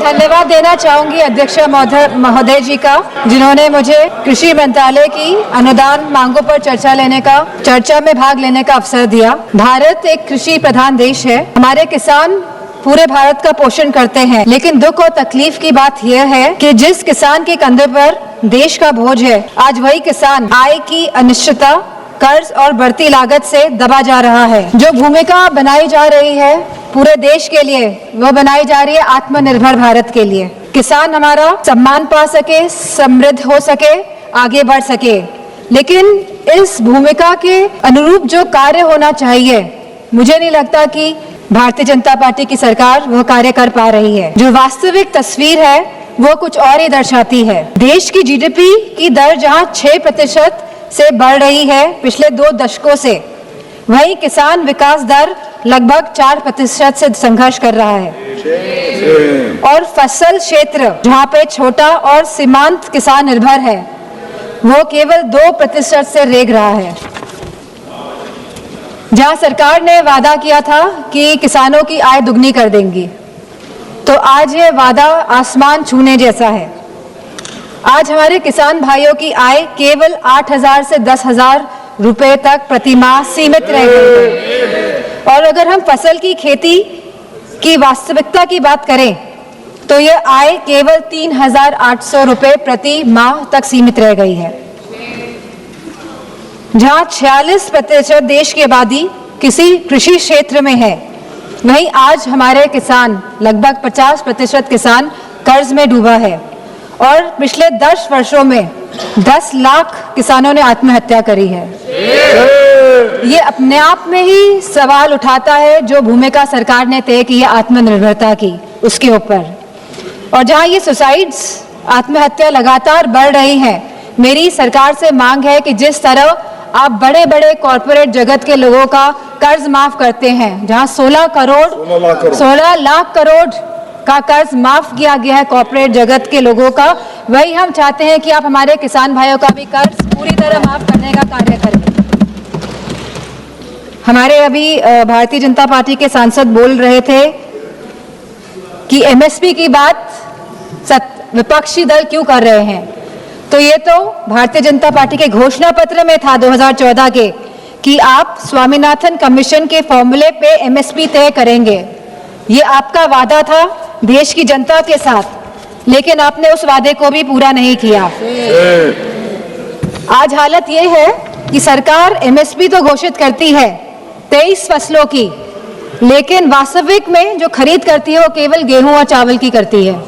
धन्यवाद देना चाहूंगी अध्यक्ष महोदय जी का, जिन्होंने मुझे कृषि मंत्रालय की अनुदान मांगों पर चर्चा में भाग लेने का अवसर दिया। भारत एक कृषि प्रधान देश है। हमारे किसान पूरे भारत का पोषण करते हैं, लेकिन दुख और तकलीफ की बात यह है कि जिस किसान के कंधे पर देश का बोझ है, आज वही किसान आय की अनिश्चितता, कर्ज और बढ़ती लागत से दबा जा रहा है। जो भूमिका बनाई जा रही है पूरे देश के लिए, वो बनाई जा रही है आत्मनिर्भर भारत के लिए। किसान हमारा सम्मान पा सके, समृद्ध हो सके, आगे बढ़ सके, लेकिन इस भूमिका के अनुरूप जो कार्य होना चाहिए, मुझे नहीं लगता कि भारतीय जनता पार्टी की सरकार वह कार्य कर पा रही है। जो वास्तविक तस्वीर है वो कुछ और ही दर्शाती है। देश की जीडीपी की दर जहां 6% से बढ़ रही है पिछले 2 दशकों से, वहीं किसान विकास दर लगभग 4% से संघर्ष कर रहा है। और फसल क्षेत्र जहां पे छोटा और सीमांत किसान निर्भर है, वो केवल 2% से रेंग रहा है। जहां सरकार ने वादा किया था कि किसानों की आय दुगनी कर देंगी, तो आज ये वादा आसमान छूने जैसा है। आज हमारे किसान भाइयों की आय केवल 8,000 से 10,000 रुपए तक प्रति माह सीमित रह गई है। और अगर हम फसल की खेती की वास्तविकता की बात करें, तो ये आय केवल 3,800 रुपए प्रति माह तक सीमित रह गई है। जहां 46% देश की आबादी किसी कृषि क्षेत्र में है, वहीं आज हमारे किसान लगभग 50% किसान कर्ज में डूबा है। और पिछले 10 वर्षों में 10 लाख किसानों ने आत्महत्या करी है। ये अपने आप में ही सवाल उठाता है जो भूमिका सरकार ने तय की है आत्मनिर्भरता की, उसके ऊपर। और जहां ये सुसाइड्स, आत्महत्या लगातार बढ़ रही हैं, मेरी सरकार से मांग है कि जिस तरह आप बड़े बड़े कॉरपोरेट जगत के लोगों का कर्ज माफ करते हैं, जहां 16 लाख करोड़ का कर्ज माफ किया गया है कॉरपोरेट जगत के लोगों का, वही हम चाहते हैं कि आप हमारे किसान भाइयों का भी कर्ज पूरी तरह माफ करने का कार्य करें। हमारे अभी भारतीय जनता पार्टी के सांसद बोल रहे थे कि एमएसपी की बात विपक्षी दल क्यों कर रहे हैं, तो ये तो भारतीय जनता पार्टी के घोषणा पत्र में था 2014 के कि आप स्वामीनाथन कमीशन के फॉर्मूले पे एमएसपी तय करेंगे। ये आपका वादा था देश की जनता के साथ, लेकिन आपने उस वादे को भी पूरा नहीं किया। आज हालत ये है कि सरकार एमएसपी तो घोषित करती है 23 फसलों की, लेकिन वास्तविक में जो खरीद करती है वो केवल गेहूं और चावल की करती है।